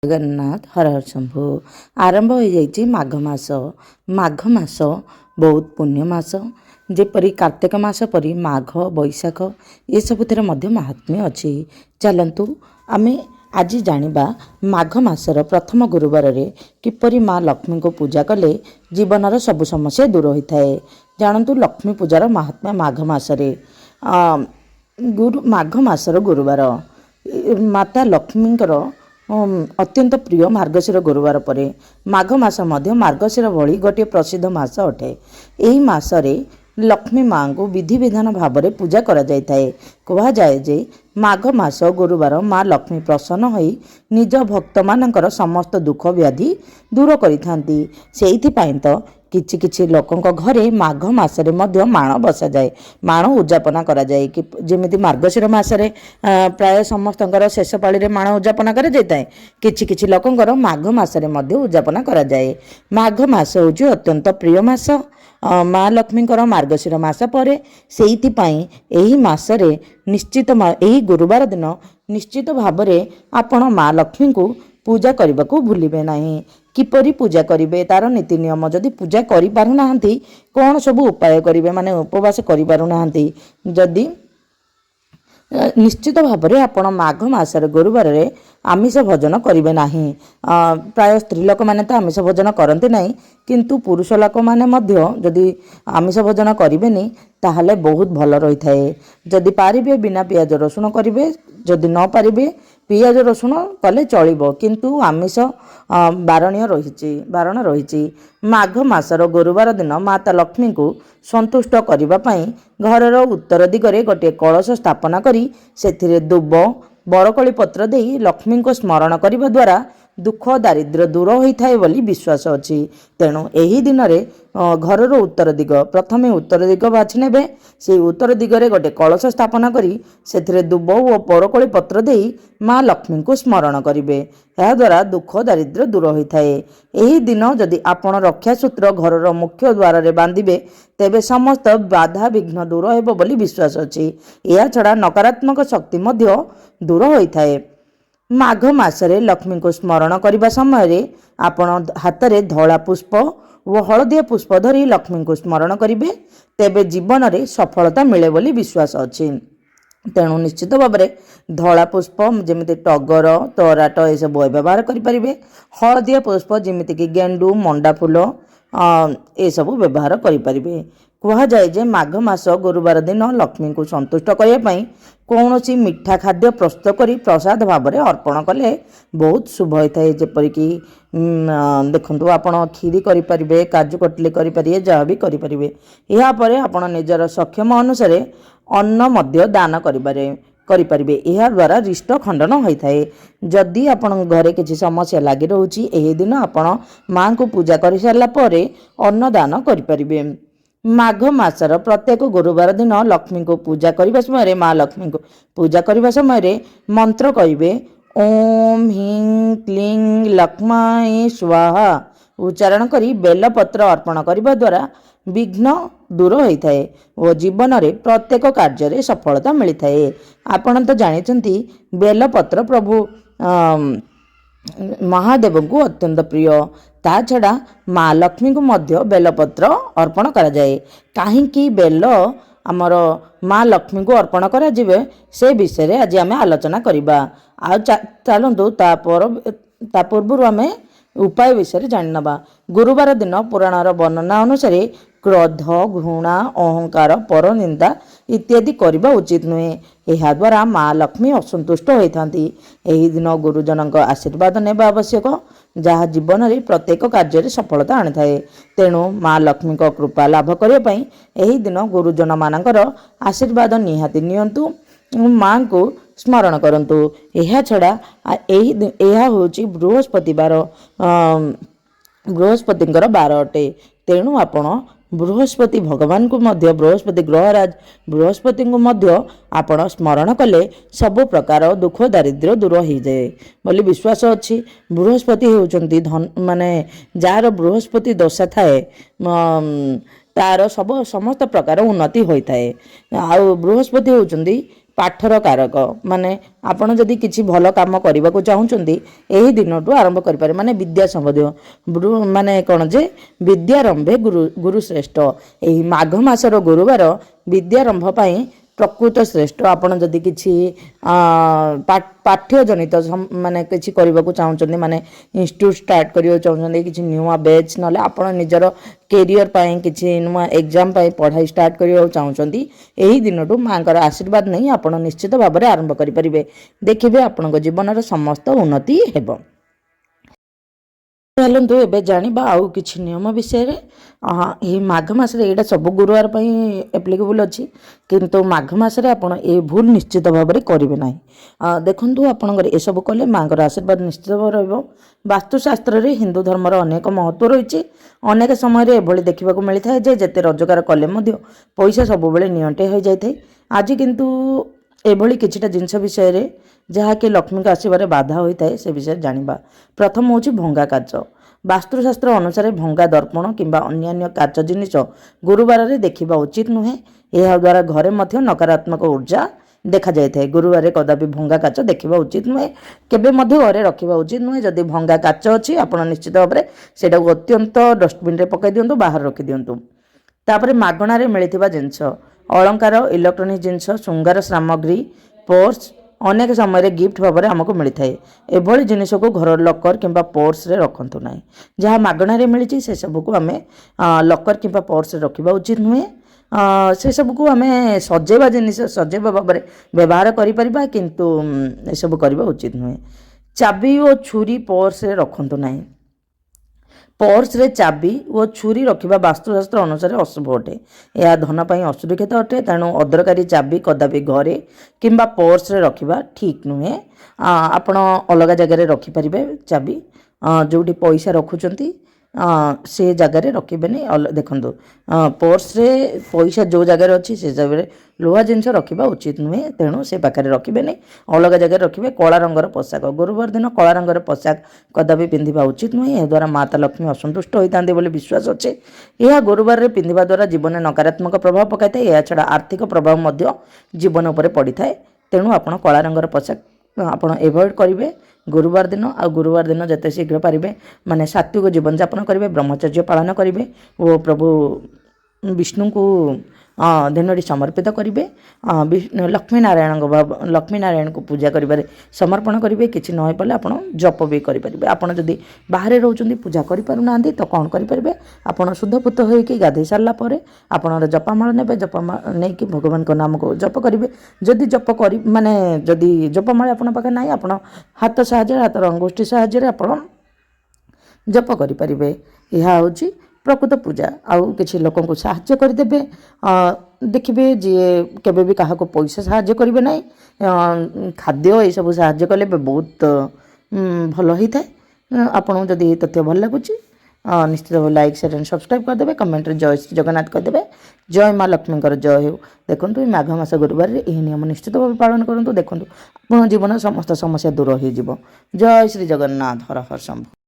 जगन्नाथ हर हर शंभु। आरंभ हो जाइए माघ मास। माघ मास बहुत पुण्य मास। जेपरी कार्तिक मास परी माघ बैशाख ये सबुतिर महात्म्य अच्छी। चलतु आमे आज जानिबा माघ मासर प्रथम गुरुवार रे किपरि माँ लक्ष्मी को पूजा कले जीवनर सबु समस्या दूर होता है। जानतु लक्ष्मी पूजार महात्म्य माघ मासरे माघ मासर गुरुवार माता लक्ष्मींकर अत्यंत प्रिय मार्गशीर गुरुवार परे माघ मास मध्य मार्गशीर भली गोटे प्रसिद्ध मास अटे। यही मासरे लक्ष्मी माँ को विधि विधान भाव में पूजा करा जाय थाए। कहा जाए जे माघ मास गुरुवार माँ लक्ष्मी प्रसन्न होई निज भक्त मानकर समस्त दुख व्याधि दूर करिथांती। सेइथिपाई तो किछि किछि लोकंक घरे माघ मासरे मध्य माण बसा जाए, माण उद्यापना करा जाए कि जेमिति मार्गशीर मासरे प्राय समस्तंकर शेष पाळी रे माण उद्यापना करा जाय ताए। किछि किछि लोकंकर माघ मासरे मध्य उद्यापना करा जाए। माघ मास होउछि अत्यंत प्रिय मास माँ लक्ष्मींकर मार्गशीर मास परे। सेइथिपाई एही मासरे निश्चित एही गुरुवार दिन निश्चित भावरे आपण माँ लक्ष्मी को पूजा करने को भूलिबे नहीं। किपरि पूजा करिवे तार नीति नियम जदि पूजा करि पारु नाहंती कौन सब उपाय करिवे माने उपवास करि पारु नाहंती जदि निश्चित भाव में आपण माघ मासर गुरुवार रे आमिष भोजन करिवे नाही। प्राय स्त्री लोक माने तो आमिष भोजन करते नहीं किंतु पुरुष लोक माने मध्य जदि आमिष भोजन करिवेनी ताहले बहुत भल रही थाए। जदि पारिबे बिना पियाज रसुण करिवे, जदि न पारिबे पियाज रसुण कले चलिबो किंतु आमिष बारण रही। माघ मासर गुरुवार दिन माता लक्ष्मी को संतुष्ट करने पाई घरर उत्तर दिगरे गोटे कलश स्थापना करी सेथिरे दुब बरकली पत्र देई लक्ष्मी को स्मरण करने द्वारा दुख दारिद्र्य दूर होता है बोली विश्वास अच्छी। तेणु यही दिन रे घरर उत्तर दिग प्रथमे उत्तर दिग बाछि नेबे। से उत्तर दिगरे गोटे कलश स्थापना करी सेथिरे दुब और बरकली पत्र देई माँ लक्ष्मी को स्मरण करिवे। या द्वारा दुख दारिद्र्य दूर होता है। यही दिन जदि आपण रक्षा सूत्र घरर मुख्य द्वार रे बांधिबे तेबे समस्त बाधा विघ्न दूर हेबो बोली विश्वास अच्छी। या छड़ा नकारात्मक शक्ति मध्य दूर होता है। माघ मासरे लक्ष्मी को स्मरण करने समय आपण हाथ में धला पुष्प और हलदिया पुष्प धरी लक्ष्मी को स्मरण करेंगे तेबे जीवन में सफलता मिले बोली विश्वास अच्छी। तेणु निश्चित भाव में धला पुष्प जमीती टगर तराट ये सब व्यवहार करें। हलदिया पुष्प जमीक गेंडू मंडा फूल ये सब व्यवहार करें। कह जाए जे माघ मास गुरुवार दिन लक्ष्मी को संतुष्ट करने कौन सी मीठा खाद्य प्रस्तुत कर प्रसाद भाव में अर्पण कले बहुत शुभ होता है। जेपरिक देखु आपण खीरी करें, काजू कटली करें, जहाँ भी करें। यापर आपण निजर सक्षम अनुसार अन्न मध्य दान करें। यह द्वारा रिष्ट खंडन होता है। जदि आपण घरे किसी समस्या लगी रोची यही दिन आपण माँ को पूजा कर सारा पर अन्न दान करें। माघ मासर प्रत्येक गुरुवार दिन लक्ष्मी को पूजा करने समय माँ लक्ष्मी को पूजा करने समय मंत्र कहिबे ओम ह्रीं क्लीं लक्ष्मी स्वाहा उच्चारण करी बेलपत्र अर्पण करने द्वारा विघ्न दूर होता है और जीवन में प्रत्येक कार्य सफलता मिलता है। आपण तो जानते बेलपत्र प्रभु महादेव को अत्यंत प्रिय। ता छड़ा माँ लक्ष्मी को मध्य बेलपत्र अर्पण करा जाए। कहीं बेल आमर माँ लक्ष्मी को अर्पण करा जिवे से विषय आज आम आलोचना करवा। आ चलतु ता पूर्व आम उपाय विषय जानिनबा। गुरुवार दिन पुराणर वर्णना अनुसार क्रोध घृणा अहंकार परनिंदा इत्यादि करबा उचित नुहे। यह द्वारा माँ लक्ष्मी असंतुष्ट होती। यही दिन गुरुजन आशीर्वाद नेबा आवश्यक जहाँ जीवन में प्रत्येक कार्य सफलता आनी थाए। तेणु माँ लक्ष्मी को कृपा लाभ करने यही दिन गुरुजन मानकर आशीर्वाद निहाती नियंतु माँ को स्मरण करंतु। यह छड़ा यह होची बृहस्पतिवार बृहस्पतिंकर बार अटे। तेणु आपण बृहस्पति भगवान को मध्य बृहस्पति ग्रहराज बृहस्पति को मध्य आपण स्मरण कले सबु प्रकार दुख दारिद्र्य दूर हो जाए बोली विश्वास अच्छी। बृहस्पति होउचंती धन माने जार बृहस्पति दशा थाए तार सब समस्त प्रकार उन्नति होता है। आ बृहस्पति होउचंती ପାଠର କାରକ ମାନେ ଆପଣ ଯଦି କିଛି ଭଲ କାମ କରିବାକୁ ଚାହୁଁଛନ୍ତି ଏହି ଦିନଠୁ ଆରମ୍ଭ କରିପାରିବେ। ମାନେ ବିଦ୍ୟା ସମ୍ବନ୍ଧୀୟ ମାନେ କ'ଣ ଯେ ବିଦ୍ୟାରମ୍ଭେ ଗୁରୁ ଶ୍ରେଷ୍ଠ। ଏହି ମାଘ ମାସର ଗୁରୁବାର ବିଦ୍ୟାରମ୍ଭ ପାଇଁ ପ୍ରକୃତ ଶ୍ରେଷ୍ଠ। ଆପଣ ଯଦି କିଛି ପାଠ୍ୟଜନିତ ମାନେ କିଛି କରିବାକୁ ଚାହୁଁଛନ୍ତି, ମାନେ ଇନଷ୍ଟିଟ୍ୟୁଟ୍ ଷ୍ଟାର୍ଟ କରିବାକୁ ଚାହୁଁଛନ୍ତି, କିଛି ନୂଆ ବ୍ୟାଚ୍ ନହେଲେ ଆପଣ ନିଜର କେରିୟର ପାଇଁ କିଛି ନୂଆ ଏକ୍ଜାମ ପାଇଁ ପଢ଼ାଇ ଷ୍ଟାର୍ଟ କରିବାକୁ ଚାହୁଁଛନ୍ତି, ଏହି ଦିନଠୁ ମାଙ୍କର ଆଶୀର୍ବାଦ ନେଇ ଆପଣ ନିଶ୍ଚିତ ଭାବରେ ଆରମ୍ଭ କରିପାରିବେ। ଦେଖିବେ ଆପଣଙ୍କ ଜୀବନର ସମସ୍ତ ଉନ୍ନତି ହେବ। ଚାଲନ୍ତୁ ଏବେ ଜାଣିବା ଆଉ କିଛି ନିୟମ ବିଷୟରେ। ଏହି ମାଘ ମାସରେ ଏଇଟା ସବୁ ଗୁରୁବାର ପାଇଁ ଆପ୍ଲିକେବୁଲ୍ ଅଛି, କିନ୍ତୁ ମାଘ ମାସରେ ଆପଣ ଏ ଭୁଲ ନିଶ୍ଚିତ ଭାବରେ କରିବେ ନାହିଁ। ଦେଖନ୍ତୁ ଆପଣଙ୍କର ଏସବୁ କଲେ ମାଙ୍କର ଆଶୀର୍ବାଦ ନିଶ୍ଚିତ ଭାବରେ ରହିବ। ବାସ୍ତୁଶାସ୍ତ୍ରରେ ହିନ୍ଦୁ ଧର୍ମର ଅନେକ ମହତ୍ତ୍ୱ ରହିଛି। ଅନେକ ସମୟରେ ଏଭଳି ଦେଖିବାକୁ ମିଳିଥାଏ ଯେ ଯେତେ ରୋଜଗାର କଲେ ମଧ୍ୟ ପଇସା ସବୁବେଳେ ନିଅଣ୍ଟେ ହୋଇଯାଇଥାଏ। ଆଜି କିନ୍ତୁ ଏଭଳି କିଛିଟା ଜିନିଷ ବିଷୟରେ ଯାହାକି ଲକ୍ଷ୍ମୀଙ୍କ ଆସିବାରେ ବାଧା ହୋଇଥାଏ ସେ ବିଷୟରେ ଜାଣିବା। ପ୍ରଥମ ହେଉଛି ଭଙ୍ଗା କାଚ। ବାସ୍ତୁଶାସ୍ତ୍ର ଅନୁସାରେ ଭଙ୍ଗା ଦର୍ପଣ କିମ୍ବା ଅନ୍ୟାନ୍ୟ କାଚ ଜିନିଷ ଗୁରୁବାରରେ ଦେଖିବା ଉଚିତ ନୁହେଁ। ଏହା ଦ୍ୱାରା ଘରେ ମଧ୍ୟ ନକାରାତ୍ମକ ଉର୍ଜା ଦେଖାଯାଇଥାଏ। ଗୁରୁବାରରେ କଦାପି ଭଙ୍ଗା କାଚ ଦେଖିବା ଉଚିତ ନୁହେଁ, କେବେ ମଧ୍ୟ ଘରେ ରଖିବା ଉଚିତ ନୁହେଁ। ଯଦି ଭଙ୍ଗା କାଚ ଅଛି ଆପଣ ନିଶ୍ଚିତ ଭାବରେ ସେଇଟାକୁ ଅତ୍ୟନ୍ତ ଡଷ୍ଟବିନ୍ରେ ପକାଇ ଦିଅନ୍ତୁ, ବାହାରେ ରଖିଦିଅନ୍ତୁ। ତାପରେ ମାଗଣାରେ ମିଳିଥିବା ଜିନିଷ, ଅଳଙ୍କାର, ଇଲେକ୍ଟ୍ରୋନିକ୍ ଜିନିଷ, ଶୃଙ୍ଗାର ସାମଗ୍ରୀ, ପର୍ସ ଅନେକ ସମୟରେ ଗିଫ୍ଟ ଭାବରେ ଆମକୁ ମିଳିଥାଏ। ଏଭଳି ଜିନିଷକୁ ଘର ଲକର କିମ୍ବା ପର୍ସରେ ରଖନ୍ତୁ ନାହିଁ। ଯାହା ମାଗଣାରେ ମିଳିଛି ସେସବୁକୁ ଆମେ ଲକର କିମ୍ବା ପର୍ସରେ ରଖିବା ଉଚିତ ନୁହେଁ। ସେସବୁକୁ ଆମେ ସଜେଇବା ଜିନିଷ ସଜେଇବା ଭାବରେ ବ୍ୟବହାର କରିପାରିବା, କିନ୍ତୁ ଏସବୁ କରିବା ଉଚିତ ନୁହେଁ। ଚାବି ଓ ଛୁରୀ ପର୍ସରେ ରଖନ୍ତୁ ନାହିଁ। ପର୍ସରେ ଚାବି ଓ ଛୁରୀ ରଖିବା ବାସ୍ତୁଶାସ୍ତ୍ର ଅନୁସାରେ ଅଶୁଭ ଅଟେ। ଏହା ଧନ ପାଇଁ ଅସୁରକ୍ଷିତ ଅଟେ। ତେଣୁ ଅଦରକାରୀ ଚାବି କଦାପି ଘରେ କିମ୍ବା ପର୍ସରେ ରଖିବା ଠିକ୍ ନୁହେଁ। ଆପଣ ଅଲଗା ଜାଗାରେ ରଖିପାରିବେ ଚାବି, ଯେଉଁଠି ପଇସା ରଖୁଛନ୍ତି ସେ ଜାଗାରେ ରଖିବେନି। ଦେଖନ୍ତୁ ପର୍ସରେ ପଇସା ଯେଉଁ ଜାଗାରେ ଅଛି ସେ ଜାଗାରେ ଲୁହା ଜିନିଷ ରଖିବା ଉଚିତ ନୁହେଁ, ତେଣୁ ସେ ପାଖରେ ରଖିବେନି, ଅଲଗା ଜାଗାରେ ରଖିବେ। କଳା ରଙ୍ଗର ପୋଷାକ, ଗୁରୁବାର ଦିନ କଳା ରଙ୍ଗର ପୋଷାକ କଦାପି ପିନ୍ଧିବା ଉଚିତ ନୁହେଁ। ଏହାଦ୍ୱାରା ମାତା ଲକ୍ଷ୍ମୀ ଅସନ୍ତୁଷ୍ଟ ହୋଇଥାନ୍ତି ବୋଲି ବିଶ୍ୱାସ ଅଛି। ଏହା ଗୁରୁବାରରେ ପିନ୍ଧିବା ଦ୍ୱାରା ଜୀବନରେ ନକାରାତ୍ମକ ପ୍ରଭାବ ପକାଇଥାଏ। ଏହାଛଡ଼ା ଆର୍ଥିକ ପ୍ରଭାବ ମଧ୍ୟ ଜୀବନ ଉପରେ ପଡ଼ିଥାଏ। ତେଣୁ ଆପଣ କଳା ରଙ୍ଗର ପୋଷାକ ଆପଣ ଏଭଏଡ଼ କରିବେ ଗୁରୁବାର ଦିନ। ଆଉ ଗୁରୁବାର ଦିନ ଯେତେ ଶୀଘ୍ର ପାରିବେ ମାନେ ସାତ୍ୱିକ ଜୀବନଯାପନ କରିବେ, ବ୍ରହ୍ମଚର୍ଯ୍ୟ ପାଳନ କରିବେ ଓ ପ୍ରଭୁ ବିଷ୍ଣୁଙ୍କୁ ଦିନଟି ସମର୍ପିତ କରିବେ। ଲକ୍ଷ୍ମୀନାରାୟଣଙ୍କୁ ପୂଜା କରିବାରେ ସମର୍ପଣ କରିବେ। କିଛି ନ ହୋଇପାରିଲେ ଆପଣ ଜପ ବି କରିପାରିବେ। ଆପଣ ଯଦି ବାହାରେ ରହୁଛନ୍ତି, ପୂଜା କରିପାରୁନାହାନ୍ତି, ତ କ'ଣ କରିପାରିବେ, ଆପଣ ଶୁଦ୍ଧପୂତ ହୋଇକି ଗାଧୋଇ ସାରିଲା ପରେ ଆପଣଙ୍କର ଜପମାଳ ନେବେ। ଜପମାଳ ନେଇକି ଭଗବାନଙ୍କ ନାମକୁ ଜପ କରିବେ। ଯଦି ଯଦି ଜପମାଳ ଆପଣଙ୍କ ପାଖରେ ନାହିଁ, ଆପଣ ହାତ ସାହାଯ୍ୟରେ, ହାତର ଅଙ୍ଗୁଷ୍ଠି ସାହାଯ୍ୟରେ ଆପଣ ଜପ କରିପାରିବେ। ଏହା ହେଉଛି ପ୍ରକୃତ ପୂଜା। ଆଉ କିଛି ଲୋକଙ୍କୁ ସାହାଯ୍ୟ କରିଦେବେ। ଦେଖିବେ ଯିଏ କେବେ ବି କାହାକୁ ପଇସା ସାହାଯ୍ୟ କରିବେ ନାହିଁ। ଖାଦ୍ୟ ଏସବୁ ସାହାଯ୍ୟ କଲେ ବହୁତ ଭଲ ହୋଇଥାଏ। ଆପଣଙ୍କୁ ଯଦି ଏହି ତଥ୍ୟ ଭଲ ଲାଗୁଛି ନିଶ୍ଚିତ ଭାବେ ଲାଇକ୍, ସେୟାର ଆଣ୍ଡ ସବସ୍କ୍ରାଇବ୍ କରିଦେବେ। କମେଣ୍ଟରେ ଜୟ ଶ୍ରୀ ଜଗନ୍ନାଥ କହିଦେବେ। ଜୟ ମା ଲକ୍ଷ୍ମୀଙ୍କର ଜୟ ହେଉ। ଦେଖନ୍ତୁ ଏହି ମାଘ ମାସ ଗୁରୁବାରରେ ଏହି ନିୟମ ନିଶ୍ଚିତ ଭାବେ ପାଳନ କରନ୍ତୁ। ଦେଖନ୍ତୁ ଆପଣଙ୍କ ଜୀବନର ସମସ୍ତ ସମସ୍ୟା ଦୂର ହୋଇଯିବ। ଜୟ ଶ୍ରୀ ଜଗନ୍ନାଥ। ହର ହର ଶମ୍ଭୁ।